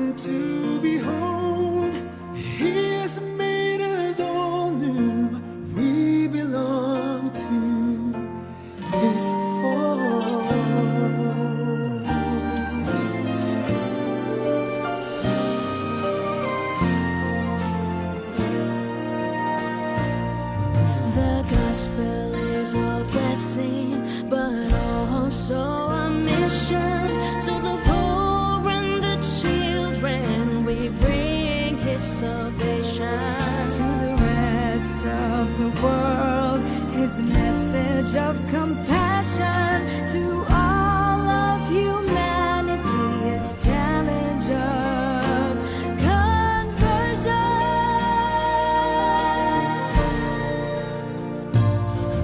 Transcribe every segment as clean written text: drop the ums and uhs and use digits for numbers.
and to behold, He has made us all new. We belong to His fold. The gospel is a blessing, but also a mission. To the poor and the children, we bring His salvation. To the rest of the world, His message of compassion. To all of humanity, His challenge of conversion.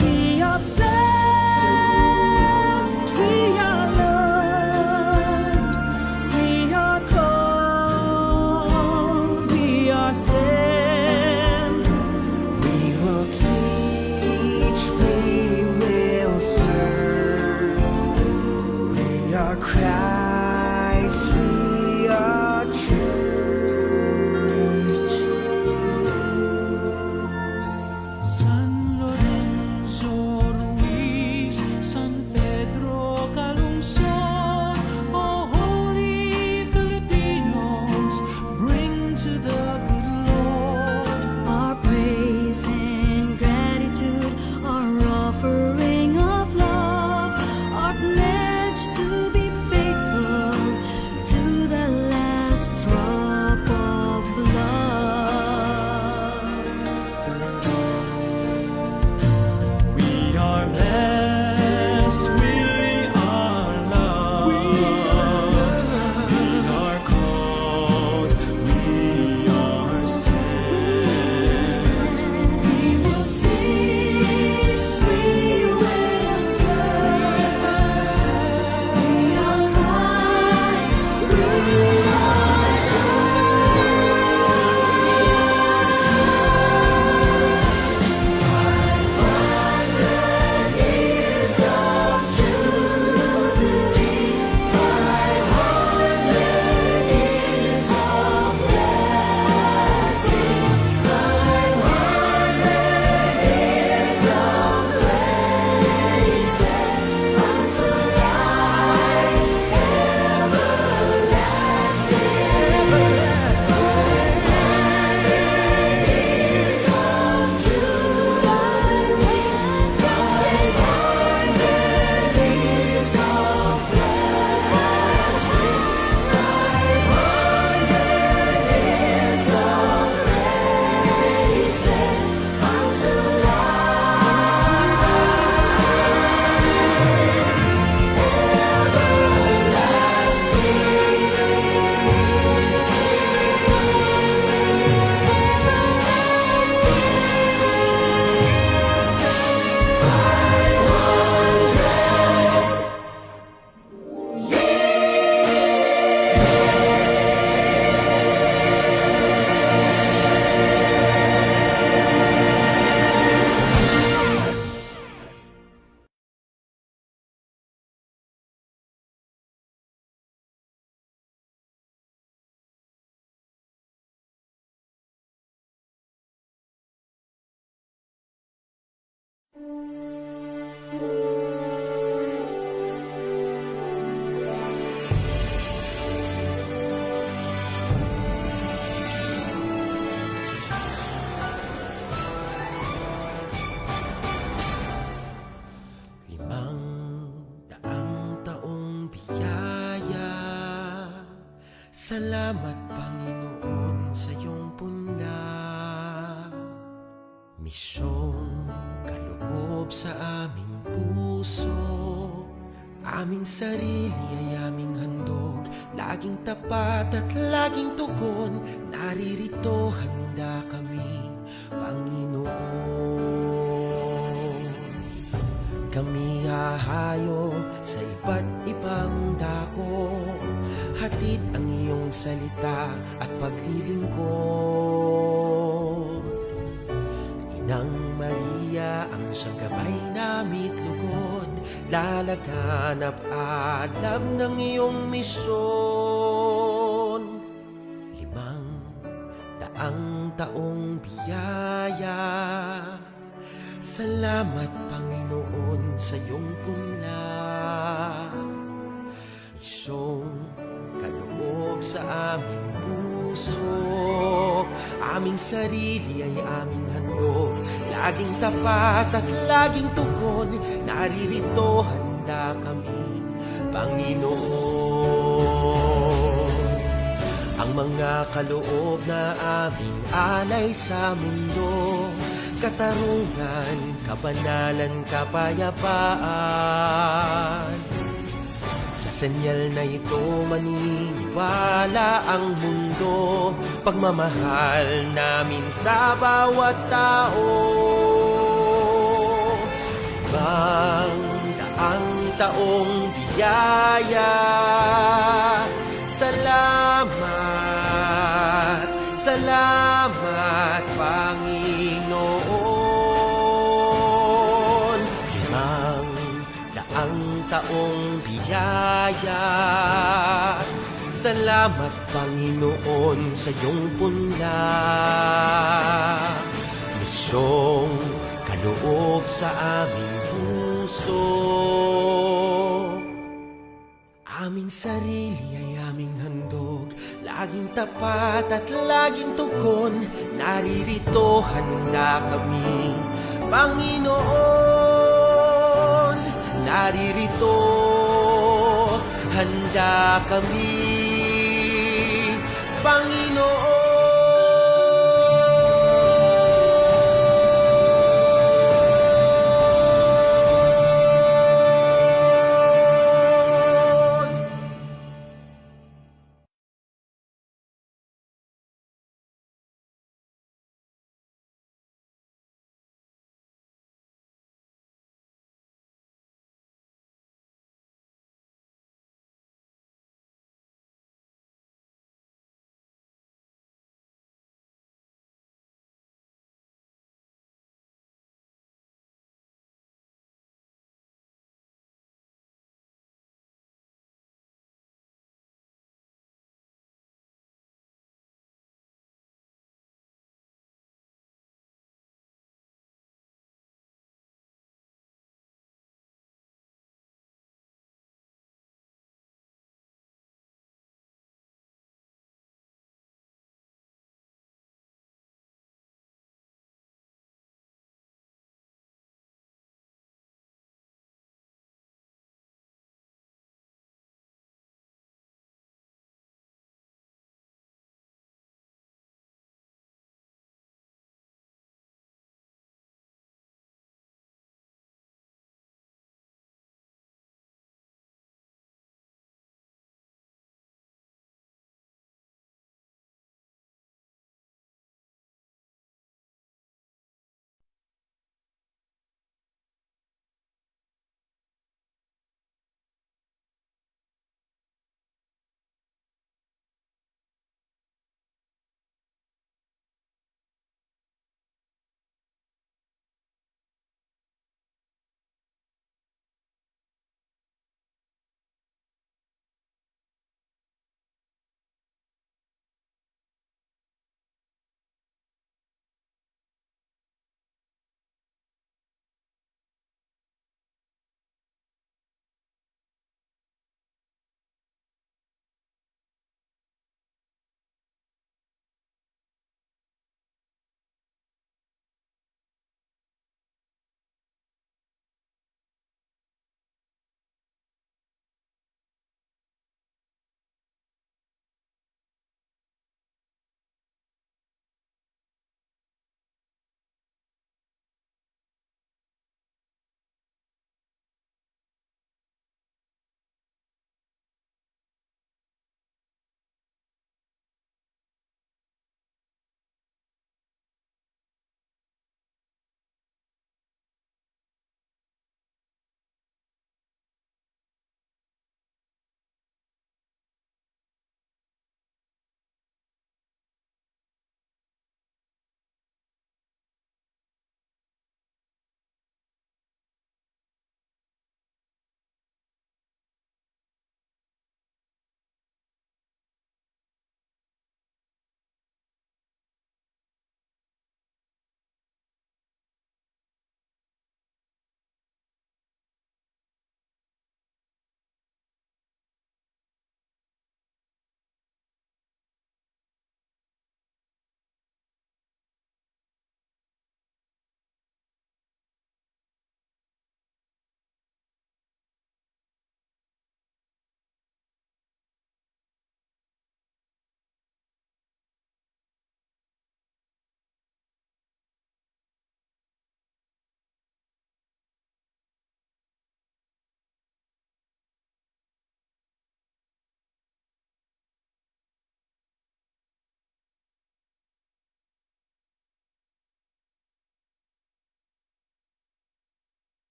We are blessed, we are loved, we are called, we are sent. We will teach, we will serve. We are Christ, we are church. San Lorenzo Ruiz, San Pedro Calungsod, oh holy Filipinos, bring to the good Lord Our praise and gratitude, our offering of love, our pledge to be faithful to the last drop of blood. We are blessed, we are loved, we are called, we are sent. We will teach, we will serve. We are Christ, we are years of jubilee, 500 years of blessing, 500 years of praises unto life everlasting. 500 years of jubilee, 500 years of blessing, 500 years of praises unto Taong biyaya, salamat Panginoon sa iyong punla. Misyong kaloob sa aming puso, aming sarili ay aming handog, laging tapat at laging tugon, naririto handa kami, Panginoon. Kami hahayo sa iba't ibang dako, hatid ang iyong salita at paglilingkod. Inang Maria ang siyang gabay namit lugod, lalaganap alam ng iyong misyon. daang taong biyaya. Salamat Panginoon sa iyong punla. Isyong kaloob sa aming puso, aming sarili ay aming handog. Laging tapat at laging tugon, naririto handa kami, Panginoon. Ang mga kaloob na aming alay sa mundo, katarungan, kabanalan, kapayapaan. Sa senyal na ito maniniwala ang mundo, pagmamahal namin sa bawat tao. Ibang daang taong biyaya, salamat, salamat Panginoon. Limang daang taong biyaya, salamat Panginoon sa iyong punla. Misyong kaloob sa aming puso, aming sarili ay aming handog. Laging tapat at laging tugon, naririto handa kami, Panginoon. Naririto handa kami, Panginoon.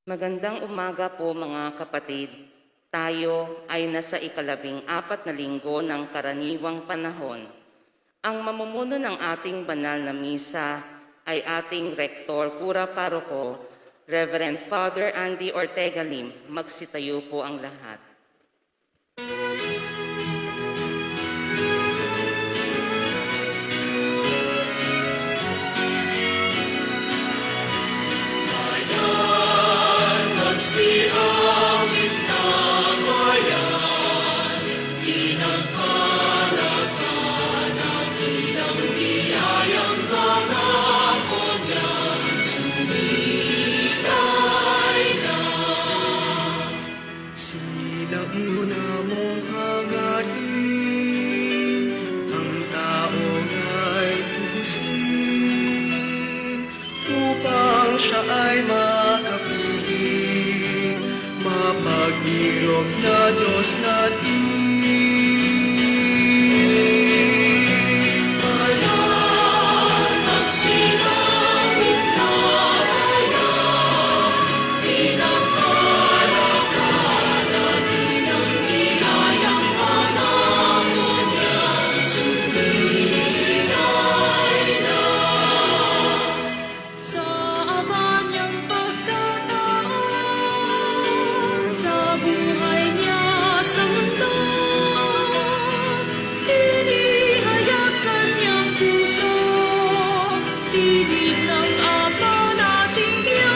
Magandang umaga po mga kapatid. Tayo ay nasa 14 na linggo ng karaniwang panahon. Ang mamumuno ng ating banal na misa ay ating Rektor Cura Paroko, Reverend Father Andy Ortega Lim. Magsitayo po ang lahat. Magsiawit na bayan, pinagpalakan ang ilang biyayang pangako niya, sumitay na. Sila una mong hangarin, ang taong ay tubusin, upang siya ay makapiling, mapag-irog na Diyos natin. Magsiawit na bayan, pinagpalakan ang ilang biyayang pangako niya, sumitay na. Sa ama niyang pagkataon, sa buhay niya sa mundo, inihayag kanyang puso, tinig ng Ama nating Diyos.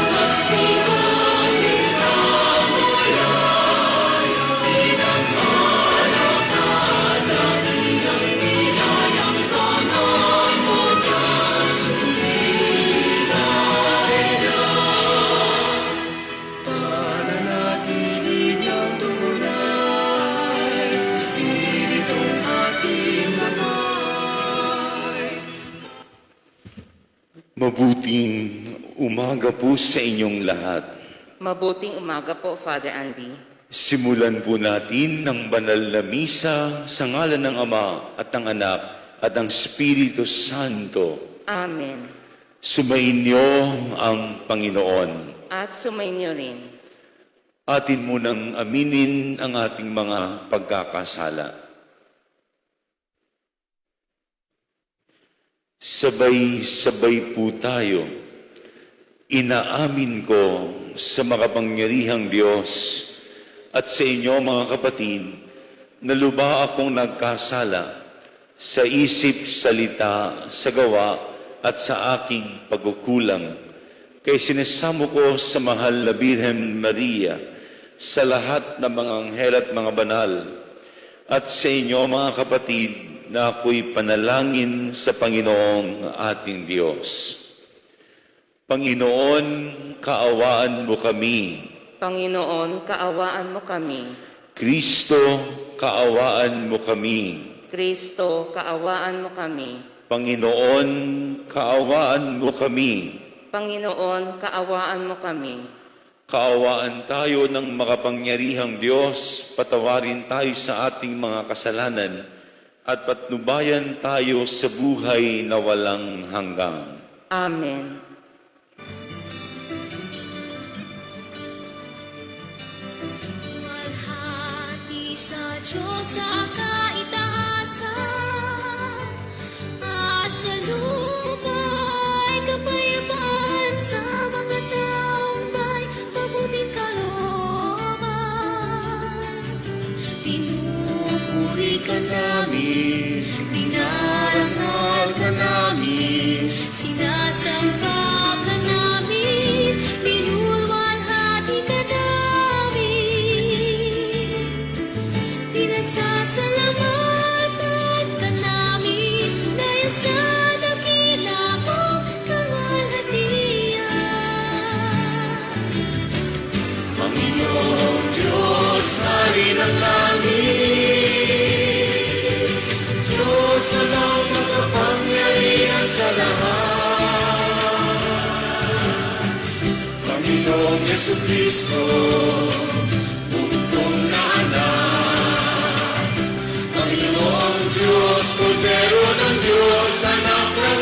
Magsiawit na bayan, pinagpalakan ang ilang biyayang pangako niya, sumitay na. Pananatili niyang tunay, Espiritong ating gabay. Mabuting umaga po sa inyong lahat. Mabuting umaga po, Father Andy. Simulan po natin ng banal na misa sa ngalan ng Ama at ng Anak at ng Espiritu Santo. Amen. Sumainyo ang Panginoon. At sumainyo rin. Atin munang aminin ang ating mga pagkakasala. Sabay-sabay po tayo. Inaamin ko sa makapangyarihang Diyos at sa inyo mga kapatid na lubha akong nagkasala sa isip, salita, sa gawa at sa aking pagkukulang. Kaya sinasamo ko sa mahal na Birhen Maria, sa lahat ng mga anghel at mga banal, at sa inyo mga kapatid na ako'y panalangin sa Panginoong ating Diyos. Panginoon, kaawaan mo kami. Panginoon, kaawaan mo kami. Kristo, kaawaan mo kami. Kristo, kaawaan mo kami. Panginoon, kaawaan mo kami. Panginoon, kaawaan mo kami. Kaawaan tayo ng makapangyarihang Diyos, patawarin tayo sa ating mga kasalanan, at patnubayan tayo sa buhay na walang hanggan. Amen. Malhati sa Diyos sa kaitaasan, at sa lupa'y kapayapaan sa mga taong may mabuting kalooban. Pinupuri ka namin, dinarangal ka namin, sinasamba ka namin, minulwalhati ka namin. Pinasasalamatan ka namin dahil sa dakila mong kaluwalhatian. Panginoong Diyos, Hari ng langit, Diyos amang makapangyarihan sa lahat. Panginoong Yesukristo, bugtong na anak. Panginoong Diyos, Kordero ng Diyos, anak ng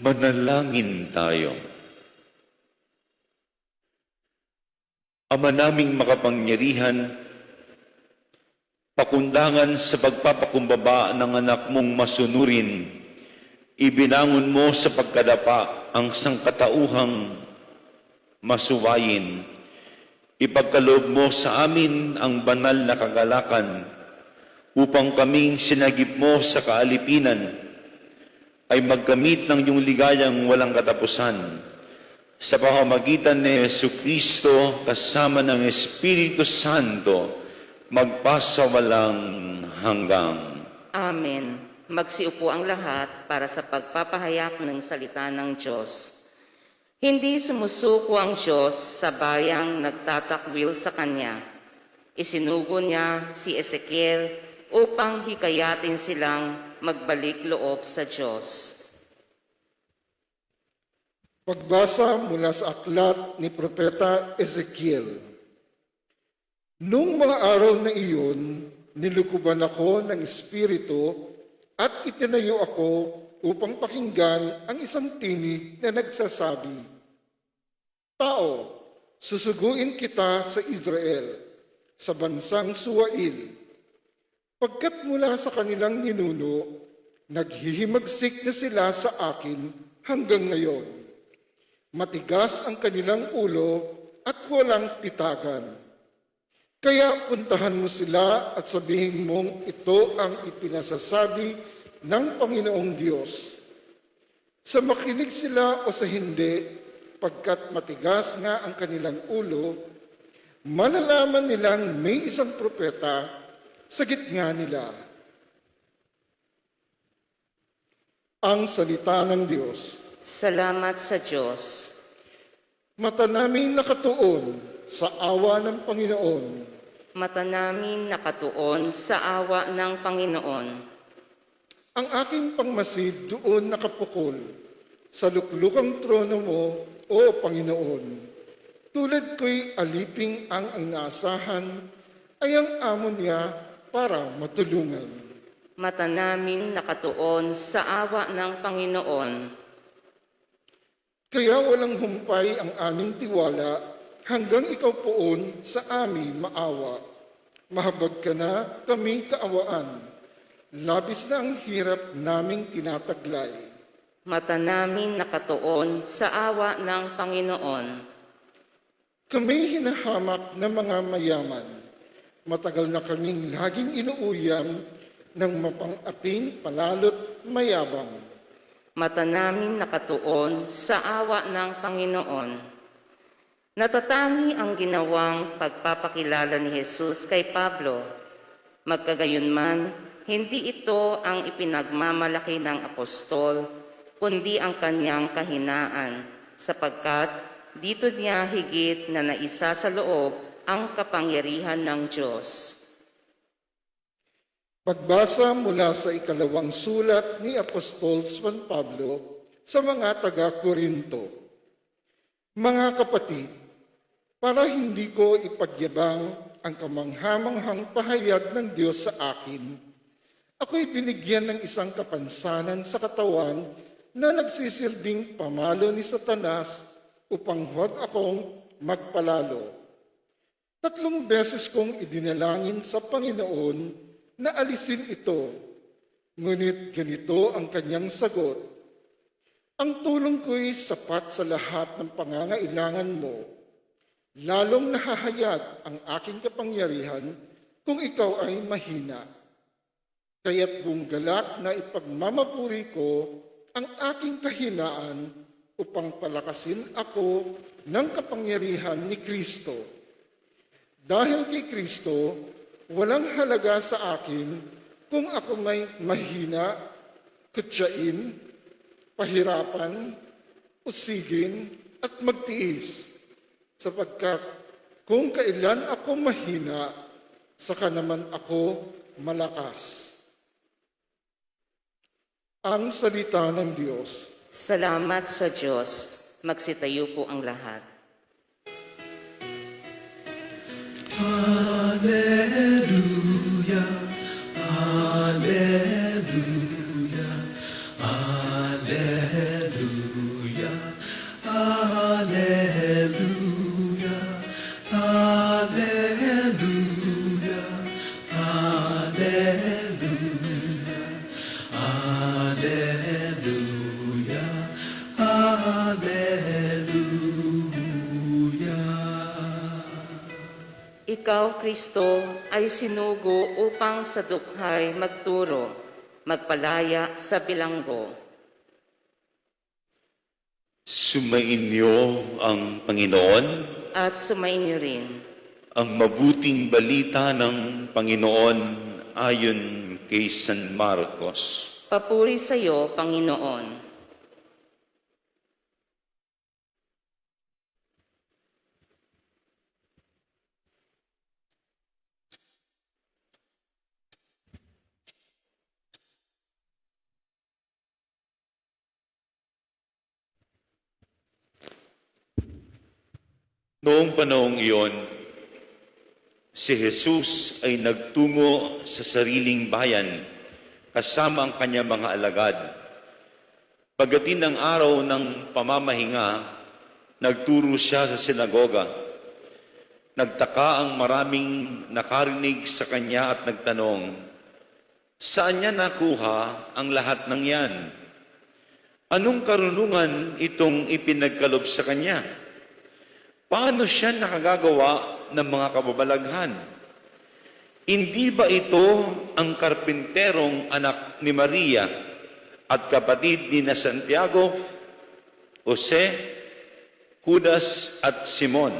Manalangin tayo. Ama naming makapangyarihan, pakundangan sa pagpapakumbaba ng anak mong masunurin, ibinangon mo sa pagkadapa ang sangkatauhang masuwayin. Ipagkaloob mo sa amin ang banal na kagalakan upang kaming sinagip mo sa kaalipinan ay magkamit ng iyong ligayang walang katapusan sa pamamagitan ni Jesucristo kasama ng Espiritu Santo magpasawalang hanggang. Amen. Magsiupo ang lahat para sa pagpapahayag ng salita ng Diyos. Hindi sumusuko ang Diyos sa bayang nagtatakwil sa Kanya. Isinugo niya si Ezekiel upang hikayatin silang magbalik loob sa Diyos. Pagbasa mula sa aklat ni Propeta Ezekiel. Nung mga araw na iyon, nilukuban ako ng Espiritu at itinayo ako upang pakinggan ang isang tinig na nagsasabi, "Tao, susuguin kita sa Israel, sa bansang Suwail, pagkat mula sa kanilang ninuno, naghihimagsik na sila sa akin hanggang ngayon. Matigas ang kanilang ulo at walang pitagan. Kaya puntahan mo sila at sabihin mong ito ang ipinasasabi ng Panginoong Diyos. Sa makinig sila o sa hindi, pagkat matigas nga ang kanilang ulo, malalaman nilang may isang propeta sa gitna nila." Ang salita ng Diyos. Salamat sa Diyos. Mata namin nakatuon sa awa ng Panginoon. Mata namin nakatuon sa awa ng Panginoon. Ang aking pangmasid doon nakapukol sa luklukang trono mo, O Panginoon. Tulad ko'y aliping ang inaasahan, ay ang amo niya para matulungan. Mata namin nakatuon sa awa ng Panginoon. Kaya walang humpay ang aming tiwala hanggang ikaw poon sa amin maawa. Mahabag ka na kami kaawaan. Labis na ang hirap naming tinataglay. Mata namin nakatuon sa awa ng Panginoon. Kami hinahamak ng mga mayaman. Matagal na kaming laging inuuyam ng mapang-aping palalo't mayabang. Mata namin nakatuon sa awa ng Panginoon. Natatangi ang ginawang pagpapakilala ni Jesus kay Pablo. Magkagayunman, hindi ito ang ipinagmamalaki ng apostol, kundi ang kanyang kahinaan, sapagkat dito niya higit na naisa sa loob ang kapangyarihan ng Diyos. Pagbasa mula sa ikalawang sulat ni Apostol San Pablo sa mga taga-Korinto. Mga kapatid, para hindi ko ipagyabang ang kamanghamanghang pahayag ng Diyos sa akin, ako'y binigyan ng isang kapansanan sa katawan na nagsisilbing pamalo ni Satanas upang huwag akong magpalalo. 3 beses kong idinalangin sa Panginoon na alisin ito, ngunit ganito ang kanyang sagot, "Ang tulong ko'y sapat sa lahat ng pangangailangan mo. Lalong nahahayag ang aking kapangyarihan kung ikaw ay mahina. Kaya't buong galak na ipagmamapuri ko ang aking kahinaan upang palakasin ako ng kapangyarihan ni Kristo. Dahil kay Kristo, walang halaga sa akin kung ako may mahina, kutsain, pahirapan, usigin, at magtiis. Sapagkat kung kailan ako mahina, saka naman ako malakas." Ang salita ng Diyos. Salamat sa Diyos. Magsitayo po ang lahat. Alleluia, Alleluia, Alleluia. Ikaw, Kristo, ay sinugo upang sa dukhay magturo, magpalaya sa bilanggo. Sumainyo ang Panginoon, At sumainyo rin. ang mabuting balita ng Panginoon ayon kay San Marcos. Papuri sa iyo, Panginoon. Noong panahong iyon, si Jesus ay nagtungo sa sariling bayan kasama ang kanyang mga alagad. Pagdating ng araw ng pamamahinga, nagturo siya sa sinagoga. Nagtaka ang maraming nakarinig sa kanya at nagtanong, saan niya nakuha ang lahat ng yan? Anong karunungan itong ipinagkalob sa kanya? Paano siya nakagagawa ng mga kababalaghan? Hindi ba ito ang karpinterong anak ni Maria at kapatid ni na Santiago, Jose, Judas at Simon?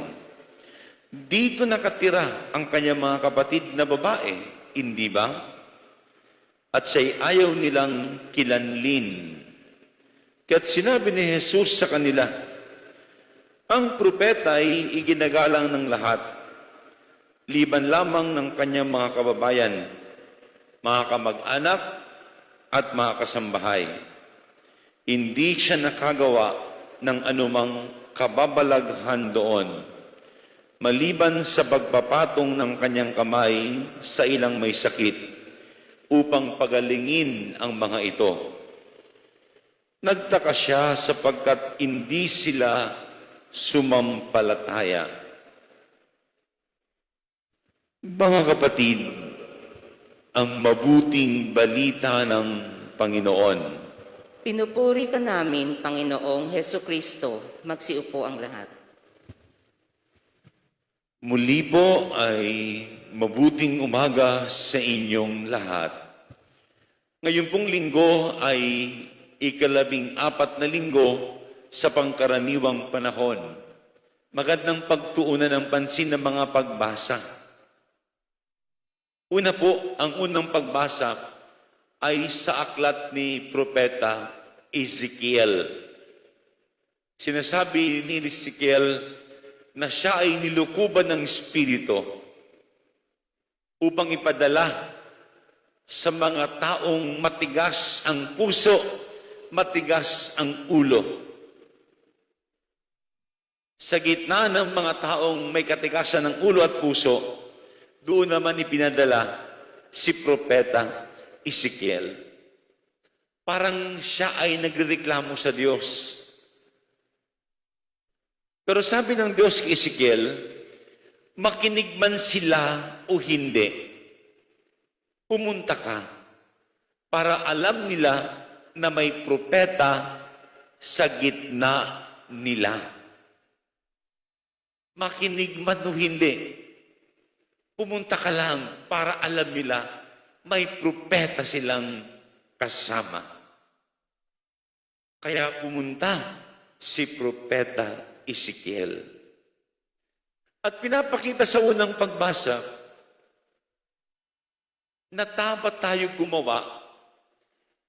Dito nakatira ang kanyang mga kapatid na babae, hindi ba? At siya'y ayaw nilang kilanlin. Kaya't sinabi ni Jesus sa kanila, ang propeta ay iginagalang ng lahat, liban lamang ng kanyang mga kababayan, mga kamag-anak at mga kasambahay. Hindi siya nakagawa ng anumang kababalaghan doon, maliban sa pagpapatong ng kanyang kamay sa ilang may sakit upang pagalingin ang mga ito. Nagtaka siya sapagkat hindi sila sumampalataya. Mga kapatid, ang mabuting balita ng Panginoon. Pinupuri ka namin, Panginoong Heso Kristo. Magsiupo ang lahat. Muli po ay mabuting umaga sa inyong lahat. Ngayon pong linggo ay ika-14 na linggo sa pangkaraniwang panahon. Magandang pagtuunan ng pansin ng mga pagbasa. Una po, ang unang pagbasa ay sa aklat ni Propeta Ezekiel. Sinasabi ni Ezekiel na siya ay nilukuban ng Espiritu upang ipadala sa mga taong matigas ang puso, matigas ang ulo. Sa gitna ng mga taong may katigasan ng ulo at puso, doon naman ipinadala si Propeta Ezekiel. Parang siya ay nagrereklamo sa Diyos. Pero sabi ng Diyos kay Ezekiel, makinig man sila o hindi, pumunta ka para alam nila na may propeta sa gitna nila. Makinig man o hindi, pumunta ka lang para alam nila may propeta silang kasama. Kaya pumunta si Propeta Ezekiel. At pinapakita sa unang pagbasa na dapat tayo gumawa,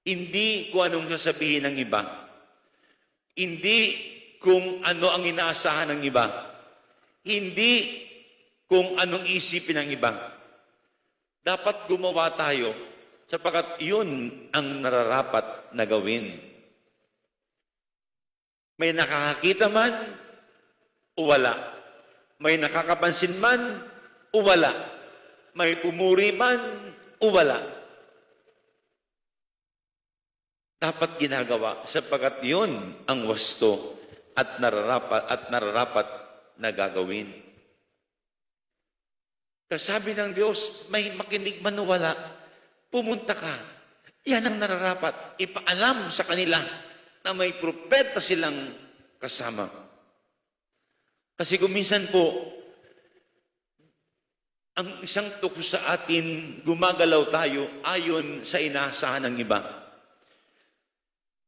hindi kung anong sasabihin ng iba, hindi kung ano ang inaasahan ng iba, hindi kung anong isipin ng iba. Dapat gumawa tayo sapagkat yun ang nararapat na gawin. May nakakakita man o wala. May nakakapansin man o wala. May pumuri man o wala. Dapat ginagawa sapagkat yun ang wasto at nararapat na gagawin. Kasabi ng Diyos, may makinig man o wala, pumunta ka. Yan ang nararapat. Ipaalam sa kanila na may propeta silang kasama. Kasi kung minsan po, ang isang tuko sa atin, gumagalaw tayo ayon sa inaasahan ng iba.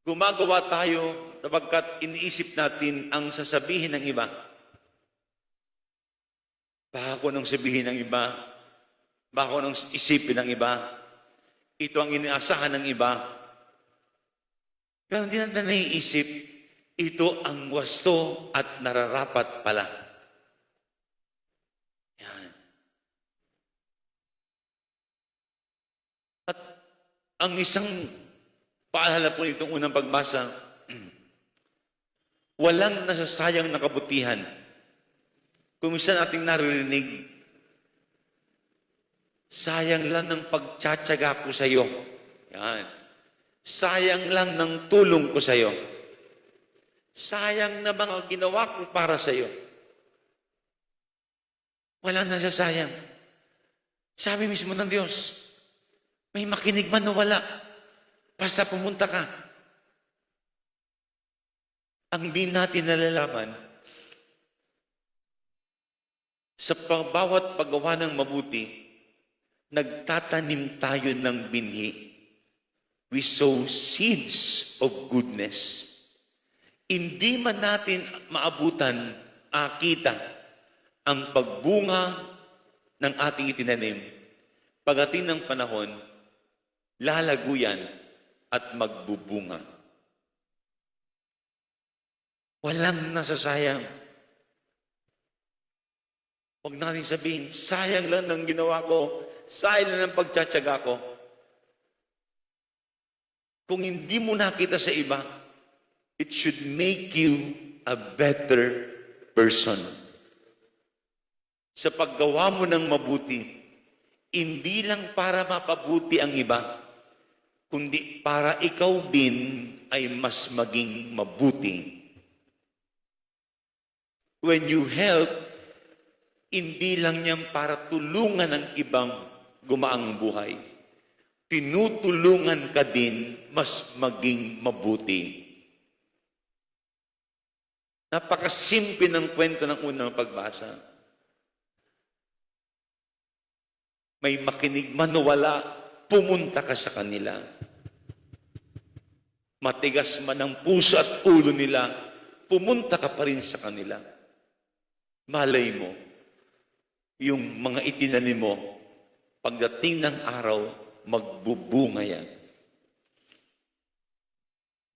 Gumagawa tayo sapagkat iniisip natin ang sasabihin ng iba. Baka ko nang sabihin ng iba, baka ko nang isipin ng iba, ito ang inaasahan ng iba. Pero hindi natin naiisip, ito ang wasto at nararapat pala. Yan. At ang isang paalala po nitong unang pagbasa, walang nasasayang na kabutihan. Kung minsan ating naririnig, sayang lang ng pagtsatsaga ko sa iyo. Yan. Sayang lang ng tulong ko sa iyo. Sayang na mga ginawa ko para sa iyo. Walang nasasayang. Sabi mismo ng Diyos, may makinig man o wala, basta pumunta ka. Ang di natin nalalaman, sa bawat paggawa ng mabuti, nagtatanim tayo ng binhi. We sow seeds of goodness. Hindi man natin maabutan, akita ang pagbunga ng ating itinanim. Pagdating ng panahon, lalago yan at magbubunga. Walang nasasayang. Huwag natin sabihin, sayang lang ng ginawa ko, sayang lang ng pagtsatsaga ko. Kung hindi mo nakita sa iba, it should make you a better person. Sa paggawa mo ng mabuti, hindi lang para mapabuti ang iba, kundi para ikaw din ay mas maging mabuti. When you help, hindi lang yan para tulungan ang ibang gumaang buhay. Tinutulungan ka din mas maging mabuti. Napakasimple ng kwento ng unang pagbasa. May makinig man o wala, pumunta ka sa kanila. Matigas man ang puso at ulo nila, pumunta ka pa rin sa kanila. Malay mo, yung mga itinanim mo, pagdating ng araw, magbubunga yan.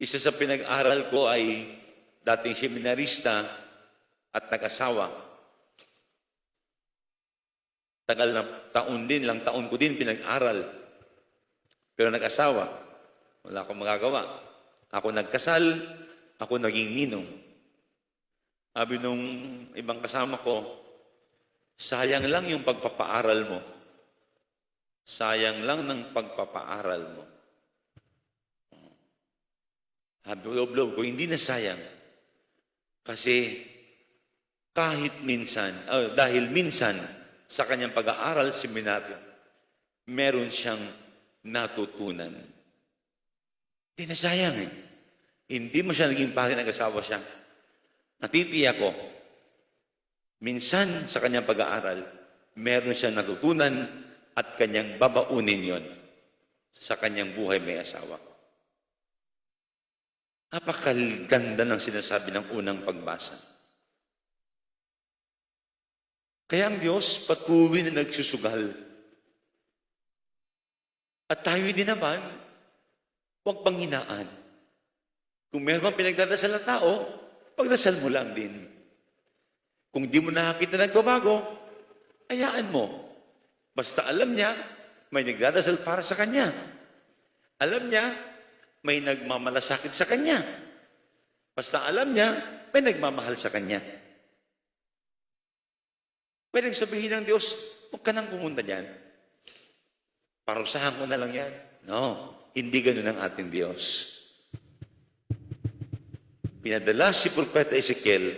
Isa sa pinag-aral ko ay dating seminarista at nag-asawa. Tagal na ilang taon ko din pinag-aral. Pero nag-asawa, wala akong magagawa. Ako nagkasal, ako naging ninong. Sabi nung ibang kasama ko, sayang lang yung pagpapaaral mo. Sayang lang ng pagpapaaral mo. Sabi ko, hindi na sayang. Kasi kahit minsan, dahil minsan sa kanyang pag-aaral, seminaryo, meron siyang natutunan. Hindi na sayang eh. Hindi mo siya naging pare, nag-asawa siya. Natitiyak ko, minsan sa kanyang pag-aaral, meron siyang natutunan at kanyang babaunin yon sa kanyang buhay may asawa. Napakaganda ng sinasabi ng unang pagbasa. Kaya ang Diyos patuloy na nagsusugal. At tayo din naman, huwag panghinaan. Kung meron kang pinagdadasal na tao, pagdasal mo lang din. Kung di mo nakakita nagbabago, hayaan mo. Basta alam niya, may nagdadasal para sa kanya. Alam niya, may nagmamalasakit sa kanya. Basta alam niya, may nagmamahal sa kanya. Pwede sabihin ng Diyos, huwag ka nang pumunta dyan. Parusahan ko na lang yan. No, hindi ganun ang ating Diyos. Pinadala si Propeta Ezekiel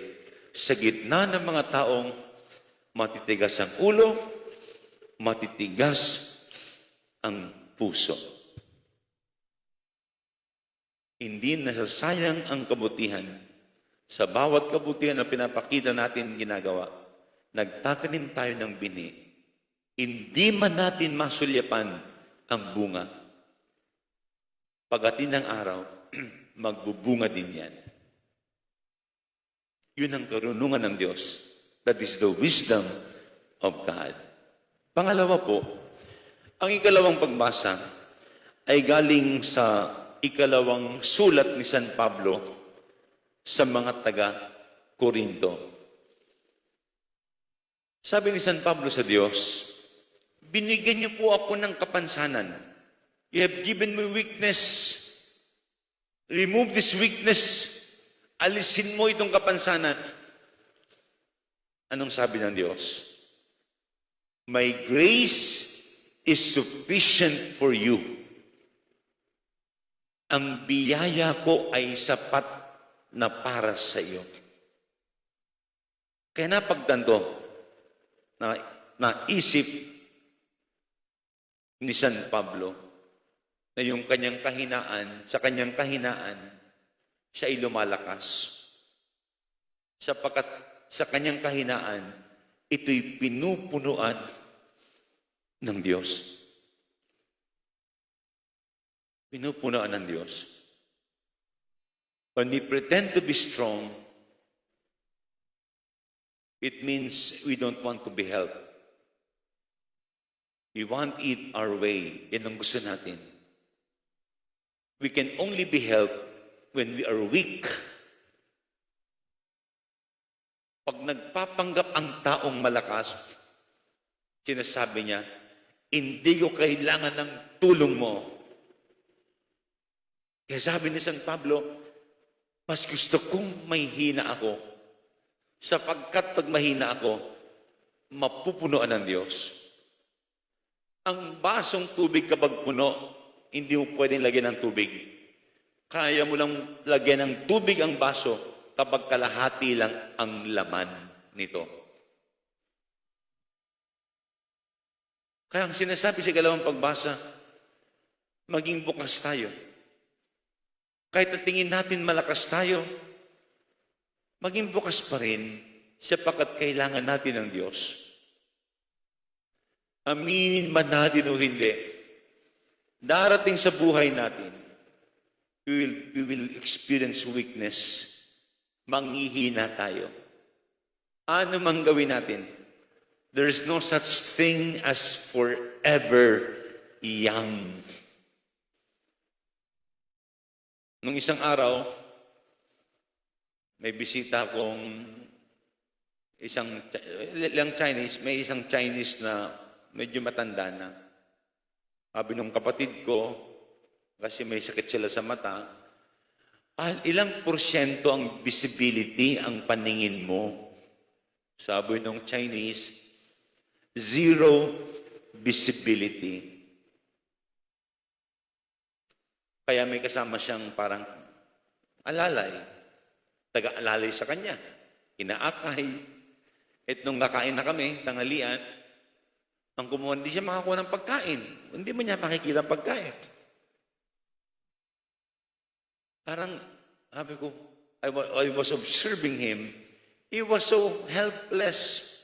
sa gitna ng mga taong matitigas ang ulo, matitigas ang puso. Hindi nasasayang ang kabutihan. Sa bawat kabutihan na pinapakita natin ginagawa, nagtatanim tayo ng bini. Hindi man natin masulyapan ang bunga. Pagdating ng araw, magbubunga din yan. Yun ang karunungan ng Diyos. That is the wisdom of God. Pangalawa po, ang ikalawang pagbasa ay galing sa ikalawang sulat ni San Pablo sa mga taga-Korinto. Sabi ni San Pablo sa Diyos, binigyan niyo po ako ng kapansanan. You have given me weakness. Remove this weakness. Alisin mo itong kapansanan. Anong sabi ng Diyos? My grace is sufficient for you. Ang biyaya ko ay sapat na para sa iyo. Kaya napagtanto, naisip ni San Pablo na yung kanyang kahinaan, sa kanyang kahinaan, siya ay lumalakas. Sapagkat sa kanyang kahinaan, ito'y pinupunuan ng Diyos. Pinupunuan ng Diyos. When we pretend to be strong, it means we don't want to be helped. We want it our way. Yan ang gusto natin. We can only be helped when we are weak. Pag nagpapanggap ang taong malakas, sinasabi niya, hindi ko kailangan ng tulong mo. Kaya sabi ni San Pablo, mas gusto kong may hina ako, sapagkat pag mahina ako, mapupunuan ng Diyos. Ang basong tubig kapag puno, hindi mo pwedeng lagyan ng tubig. Kaya mo lang lagyan ng tubig ang baso kapag kalahati lang ang laman nito. Kaya ang sinasabi sa ikalawang pagbasa, maging bukas tayo. Kahit na tingin natin malakas tayo, maging bukas pa rin sapagkat kailangan natin ng Diyos. Aminin man natin o hindi, darating sa buhay natin, we will experience weakness. Manghihina tayo. Ano mang gawin natin, there is no such thing as forever young. Nung isang araw, may bisita akong may isang Chinese na medyo matanda na. Sabi nung kapatid ko, kasi may sakit sila sa mata, ilang porsyento ang visibility, ang paningin mo? Sabi nung Chinese, 0 visibility. Kaya may kasama siyang parang alalay, taga-alalay sa kanya, inaakay. At nung nakain na kami, tanghalian, ang kumuha, hindi siya makakuha ng pagkain. Hindi mo niya makikita ang pagkain. Parang, sabi ko, I was observing him. He was so helpless.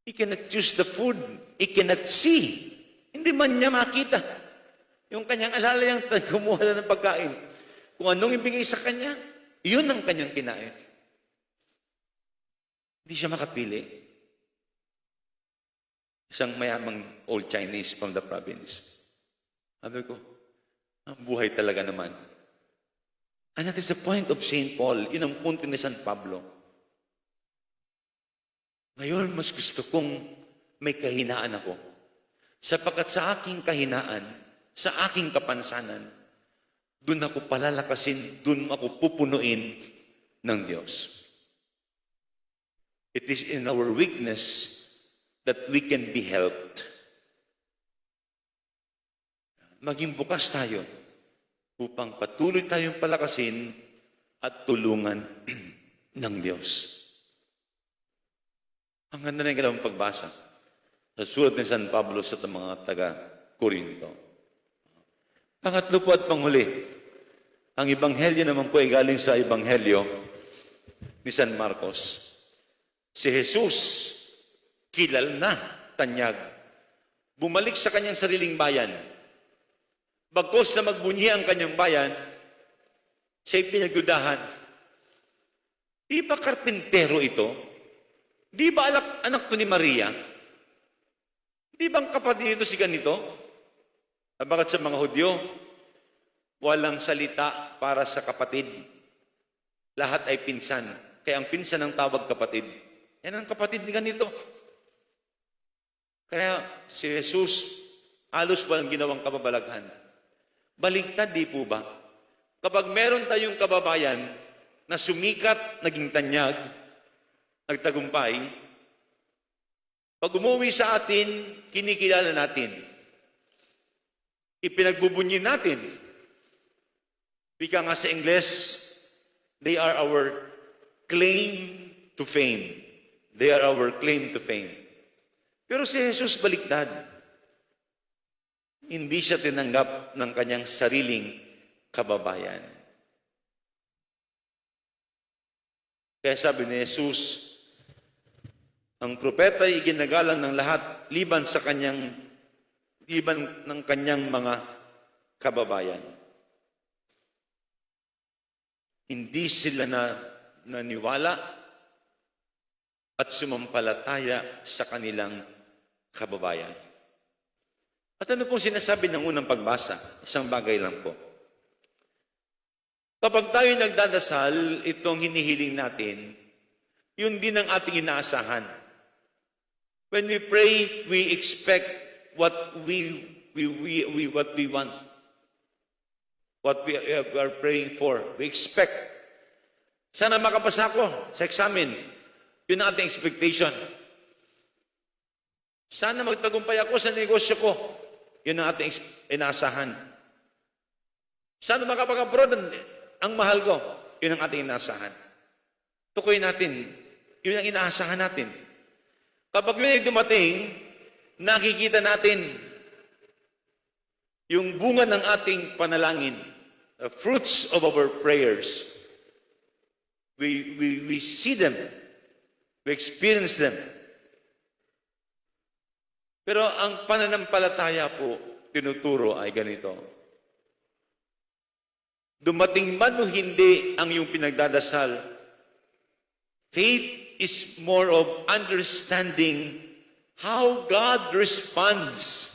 He cannot choose the food. He cannot see. Hindi man niya makita. Yung kanyang alalay ang kumuha na ng pagkain. Kung anong ibigay sa kanya, yun ang kanyang kinain. Hindi siya makapili. Isang mayamang old Chinese from the province. Sabi ko, ang buhay talaga naman. And that is the point of St. Paul. Yun ang punto ni San Pablo. Ngayon, mas gusto kong may kahinaan ako. Sapagkat sa aking kahinaan, sa aking kapansanan, doon ako palalakasin, doon ako pupunuin ng Diyos. It is in our weakness that we can be helped. Maging bukas tayo upang patuloy tayong palakasin at tulungan ng Diyos. Ang ganda na yung pagbasa sa sulat ni San Pablo sa mga Korinto. Pangatlo po at panghuli, ang ebanghelyo naman po ay galing sa ebanghelyo ni San Marcos. Si Jesus, kilal na, tanyag, bumalik sa kanyang sariling bayan. Bagkos na magbunyi ang kanyang bayan, siya'y pinagdudahan. Di ba karpintero ito? Di ba anak to ni Maria? Di ba ang kapatid nito si ganito? Bakit sa mga Hudyo, walang salita para sa kapatid. Lahat ay pinsan. Kaya ang pinsan ang tawag kapatid. Yan ang kapatid ni ganito. Kaya si Jesus, halos walang ginawang kababalaghan. Baligtad, di po ba? Kapag meron tayong kababayan na sumikat, naging tanyag, nagtagumpay, pag umuwi sa atin, kinikilala natin. Ipinagbubunyi natin. Wika nga sa Ingles, they are our claim to fame. They are our claim to fame. Pero si Jesus baliktad. Hindi siya tinanggap ng kanyang sariling kababayan. Kaya sabi ni Jesus, ang propeta ay iginagalang ng lahat liban ng kanyang mga kababayan. Hindi sila naniwala at sumampalataya sa kanilang kababayan. At ano pong sinasabi ng unang pagbasa? Isang bagay lang po. Kapag tayo nagdadasal, itong hinihiling natin, yun din ang ating inaasahan. When we pray, we expect what we want. What we are praying for. We expect. Sana makapasa ako sa examen. Yun ang ating expectation. Sana magtagumpay ako sa negosyo ko. Yun ang ating inaasahan. Sana makapag-abroad ang mahal ko. Yun ang ating inaasahan. Tukoy natin. Yun ang inaasahan natin. Kapag yun ay dumating, nakikita natin yung bunga ng ating panalangin, the fruits of our prayers. We see them. We experience them. Pero ang pananampalataya po, tinuturo ay ganito. Dumating man o hindi ang iyong pinagdadasal, faith is more of understanding how God responds.